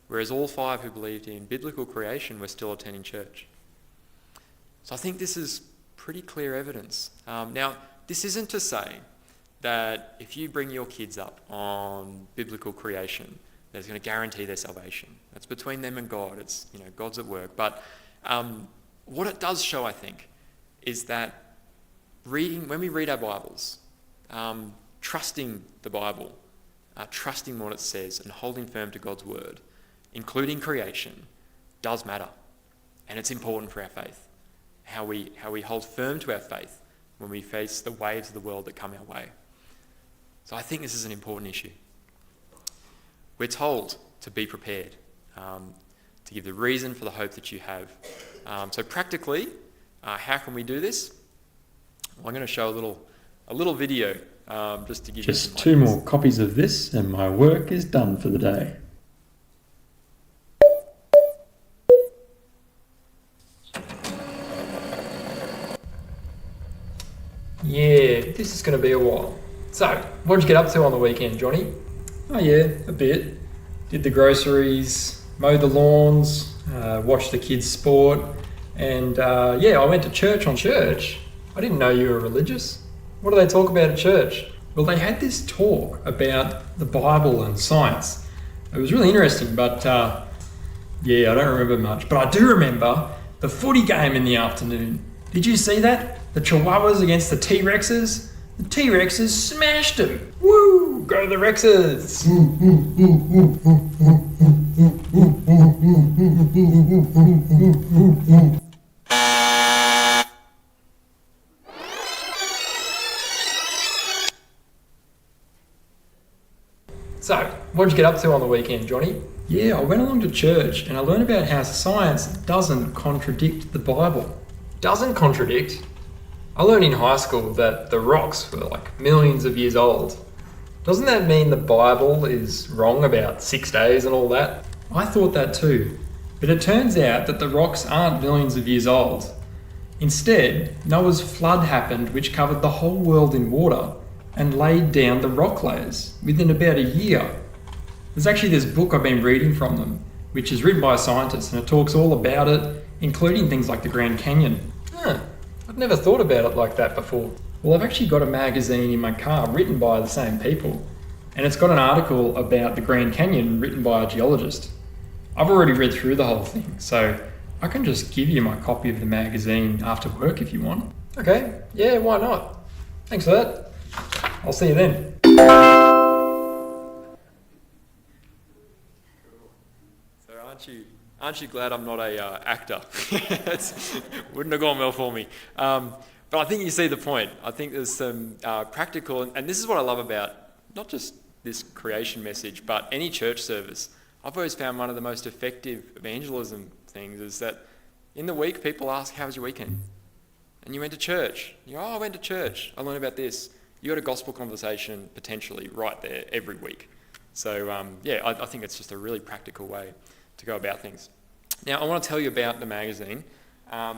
whereas all 5 who believed in biblical creation were still attending church. So I think this is pretty clear evidence. Now, this isn't to say that if you bring your kids up on biblical creation, that it's going to guarantee their salvation. That's between them and God. It's, God's at work. But what it does show, I think, is that when we read our Bibles, trusting the Bible, trusting what it says and holding firm to God's word, including creation, does matter. And it's important for our faith. How we hold firm to our faith when we face the waves of the world that come our way. So I think this is an important issue. We're told to be prepared, to give the reason for the hope that you have. So practically, how can we do this? Well, I'm going to show a little video just to give you some 2 more copies of this and my work is done for the day. Yeah, this is going to be a while. So, what did you get up to on the weekend, Johnny? Oh yeah, a bit. Did the groceries, mowed the lawns, watched the kids' sport, and I went to church on church. I didn't know you were religious. What do they talk about at church? Well, they had this talk about the Bible and science. It was really interesting, but Yeah, I don't remember much, but I do remember the footy game in the afternoon. Did you see that? The Chihuahuas against the T-Rexes? The T-Rexes smashed them. Woo! Go the Rexes! So, what did you get up to on the weekend, Johnny? Yeah, I went along to church and I learned about how science doesn't contradict the Bible. Doesn't contradict? I learned in high school that the rocks were like millions of years old. Doesn't that mean the Bible is wrong about 6 days and all that? I thought that too, but it turns out that the rocks aren't millions of years old. Instead, Noah's flood happened, which covered the whole world in water and laid down the rock layers within about a year. There's actually this book I've been reading from them, which is written by a scientist, and it talks all about it, including things like the Grand Canyon. Huh, I've never thought about it like that before. Well, I've actually got a magazine in my car written by the same people, and it's got an article about the Grand Canyon written by a geologist. I've already read through the whole thing, so I can just give you my copy of the magazine after work if you want. Okay, yeah, why not? Thanks for that. I'll see you then. So aren't you glad I'm not a actor? Wouldn't have gone well for me. But I think you see the point. I think there's some practical, and this is what I love about not just this creation message, but any church service. I've always found one of the most effective evangelism things is that in the week people ask, how was your weekend? And you went to church. I went to church. I learned about this. You got a gospel conversation potentially right there every week. So I think it's just a really practical way to go about things. Now I want to tell you about the magazine. I've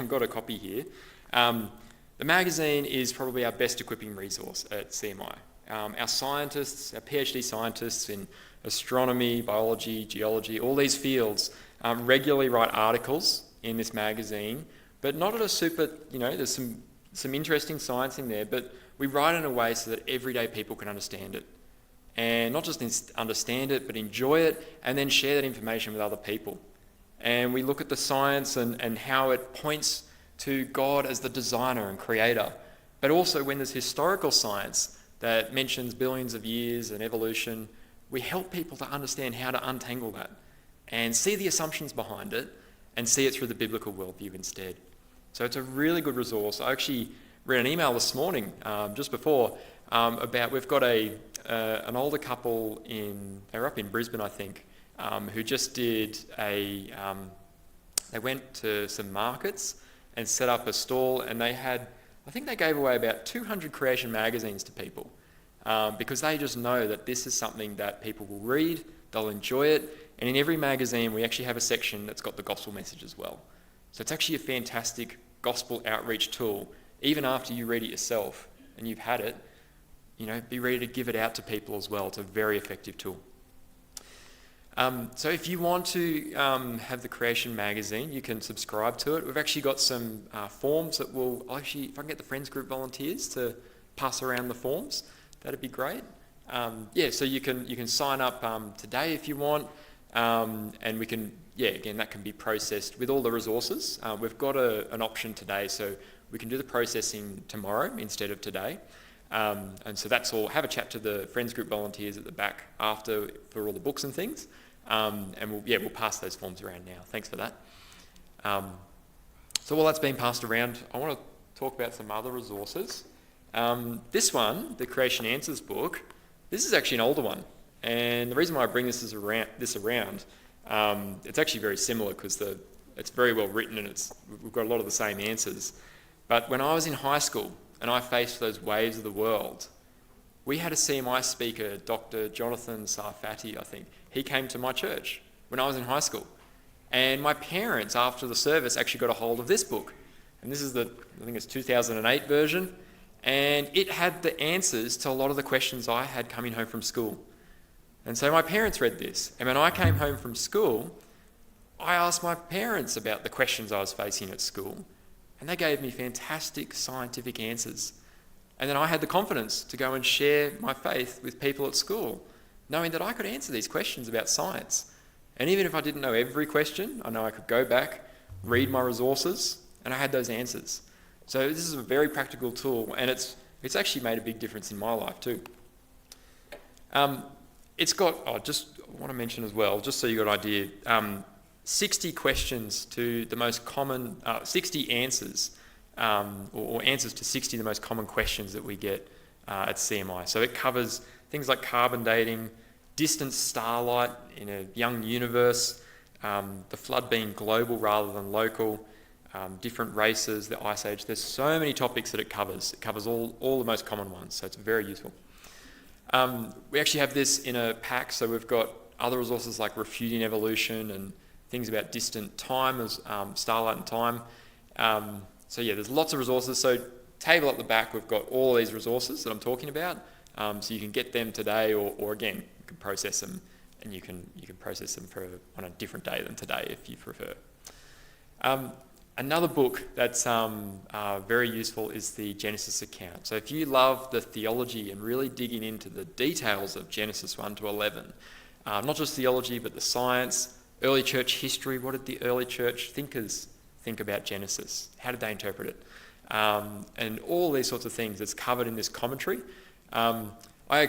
got a copy here. The magazine is probably our best equipping resource at CMI. Our scientists, our PhD scientists in astronomy, biology, geology, all these fields regularly write articles in this magazine, but not at a super, there's some interesting science in there, but we write it in a way so that everyday people can understand it. And not just understand it, but enjoy it, and then share that information with other people. And we look at the science and how it points to God as the designer and creator. But also when there's historical science that mentions billions of years and evolution, we help people to understand how to untangle that and see the assumptions behind it and see it through the biblical worldview instead. So it's a really good resource. I actually read an email this morning, just before, about we've got an older couple they're up in Brisbane, I think, who just did they went to some markets and set up a stall, and I think they gave away about 200 creation magazines to people because they just know that this is something that people will read, they'll enjoy it, and in every magazine we actually have a section that's got the gospel message as well. So it's actually a fantastic gospel outreach tool. Even after you read it yourself and you've had it, be ready to give it out to people as well. It's a very effective tool. So if you want to have the Creation magazine, you can subscribe to it. We've actually got some forms that if I can get the Friends Group volunteers to pass around the forms, that'd be great. So you can sign up today if you want, and we can, again, that can be processed with all the resources. We've got an option today, so we can do the processing tomorrow instead of today. And so that's all. Have a chat to the Friends Group volunteers at the back after for all the books and things. And we'll pass those forms around now. Thanks for that. So while that's being passed around, I want to talk about some other resources. This one, the Creation Answers book, this is actually an older one. And the reason why I bring this around, it's actually very similar because it's very well written and we've got a lot of the same answers. But when I was in high school and I faced those waves of the world, we had a CMI speaker, Dr. Jonathan Sarfati, I think. He came to my church when I was in high school. And my parents, after the service, actually got a hold of this book. And this is I think it's 2008 version. And it had the answers to a lot of the questions I had coming home from school. And so my parents read this. And when I came home from school, I asked my parents about the questions I was facing at school. And they gave me fantastic scientific answers. And then I had the confidence to go and share my faith with people at school, knowing that I could answer these questions about science. And even if I didn't know every question, I know I could go back, read my resources, and I had those answers. So this is a very practical tool, and it's actually made a big difference in my life too. It's got, I want to mention as well, just so you got an idea, 60 questions to the most common, 60 answers, or answers to 60 of the most common questions that we get at CMI. So it covers things like carbon dating, distant starlight in a young universe, the flood being global rather than local, different races, the ice age. There's so many topics that it covers. It covers all the most common ones, so it's very useful. We actually have this in a pack, so we've got other resources like refuting evolution and things about distant time, as starlight and time. So yeah, there's lots of resources. So table at the back, we've got all these resources that I'm talking about. So you can get them today, or again, you can process them, and you can process them on a different day than today if you prefer. Another book that's very useful is the Genesis account. So if you love the theology and really digging into the details of Genesis 1 to 11, not just theology, but the science, early church history, what did the early church thinkers think about Genesis? How did they interpret it? And all these sorts of things that's covered in this commentary. I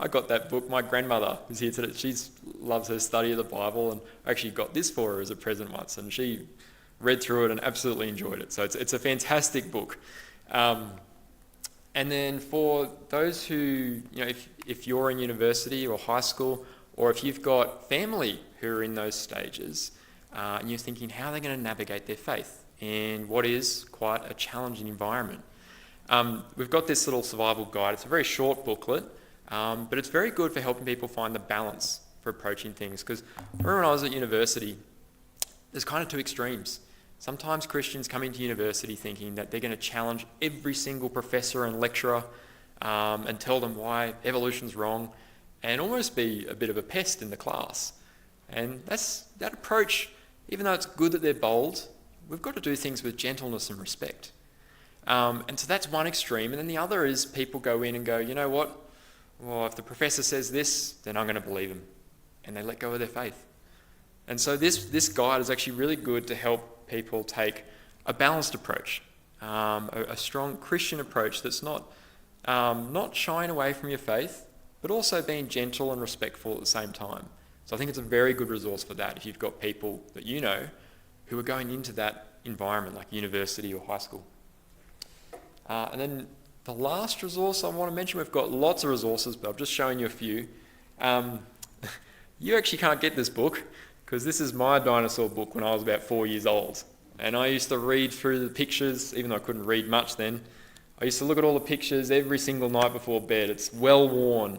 got that book. My grandmother is here today. She loves her study of the Bible, and I actually got this for her as a present once, and she read through it and absolutely enjoyed it. So it's a fantastic book. And then for those who, if you're in university or high school, or if you've got family who are in those stages, and you're thinking how are they going to navigate their faith in what is quite a challenging environment. We've got this little survival guide. It's a very short booklet, but it's very good for helping people find the balance for approaching things. Because remember when I was at university, there's kind of two extremes. Sometimes Christians come into university thinking that they're going to challenge every single professor and lecturer and tell them why evolution's wrong, and almost be a bit of a pest in the class. And that approach, even though it's good that they're bold, we've got to do things with gentleness and respect. And so that's one extreme. And then the other is people go in and go, you know what? Well, if the professor says this, then I'm going to believe him. And they let go of their faith. And so this guide is actually really good to help people take a balanced approach, a strong Christian approach that's not shying away from your faith, but also being gentle and respectful at the same time. So I think it's a very good resource for that if you've got people that you know who are going into that environment like university or high school. And then the last resource I want to mention, we've got lots of resources, but I'm just showing you a few. You actually can't get this book because this is my dinosaur book when I was about 4 years old. And I used to read through the pictures, even though I couldn't read much then. I used to look at all the pictures every single night before bed. It's well worn.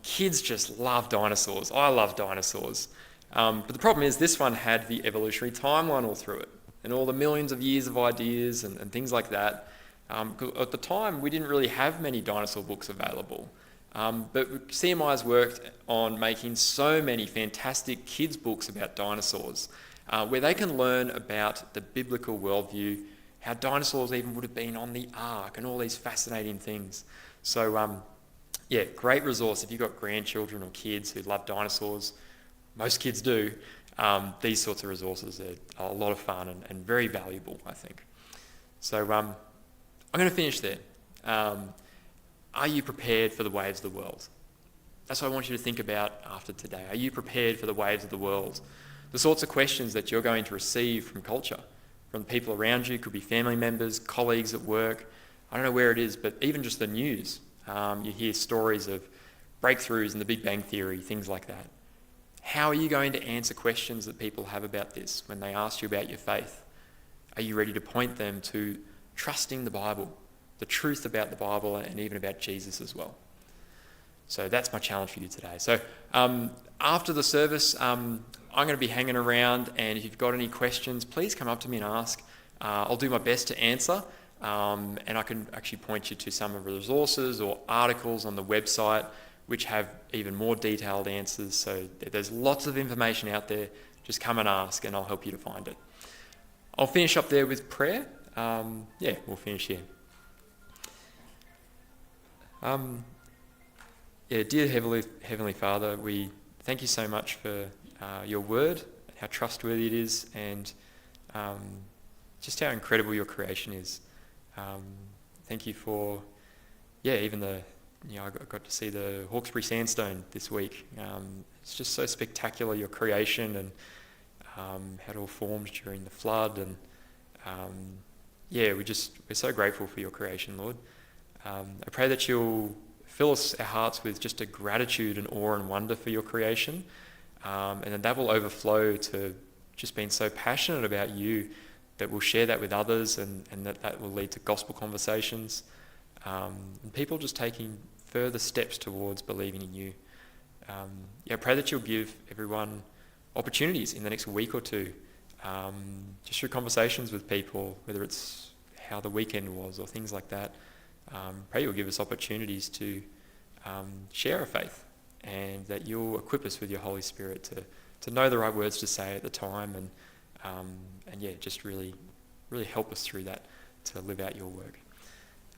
Kids just love dinosaurs. I love dinosaurs. But the problem is this one had the evolutionary timeline all through it and all the millions of years of ideas and things like that. At the time, we didn't really have many dinosaur books available. But CMI has worked on making so many fantastic kids' books about dinosaurs, where they can learn about the biblical worldview, how dinosaurs even would have been on the ark, and all these fascinating things. So, great resource if you've got grandchildren or kids who love dinosaurs. Most kids do. These sorts of resources are a lot of fun and very valuable, I think. So I'm going to finish there. Are you prepared for the waves of the world? That's what I want you to think about after today. Are you prepared for the waves of the world? The sorts of questions that you're going to receive from culture, from people around you, could be family members, colleagues at work. I don't know where it is, but even just the news. You hear stories of breakthroughs in the Big Bang Theory, things like that. How are you going to answer questions that people have about this when they ask you about your faith? Are you ready to point them to trusting the Bible, the truth about the Bible, and even about Jesus as well? So that's my challenge for you today. So after the service, I'm going to be hanging around, and if you've got any questions, please come up to me and ask. I'll do my best to answer, and I can actually point you to some of the resources or articles on the website which have even more detailed answers. So there's lots of information out there. Just come and ask, and I'll help you to find it. I'll finish up there with prayer. We'll finish here. Dear Heavenly Father, we thank you so much for your word, how trustworthy it is, and just how incredible your creation is. Thank you for, even I got to see the Hawkesbury sandstone this week. It's just so spectacular, your creation, and how it all formed during the flood. And we're so grateful for your creation, Lord. I pray that you'll fill our hearts with just a gratitude and awe and wonder for your creation, and that will overflow to just being so passionate about you that we'll share that with others, and that will lead to gospel conversations, and people just taking further steps towards believing in you. I pray that you'll give everyone opportunities in the next week or two, just through conversations with people, whether it's how the weekend was or things like that. Pray you'll give us opportunities to share our faith, and that you'll equip us with your Holy Spirit to know the right words to say at the time, and just really, really help us through that to live out your work.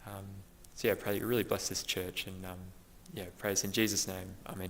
I pray that you really bless this church, and pray this in Jesus' name. Amen.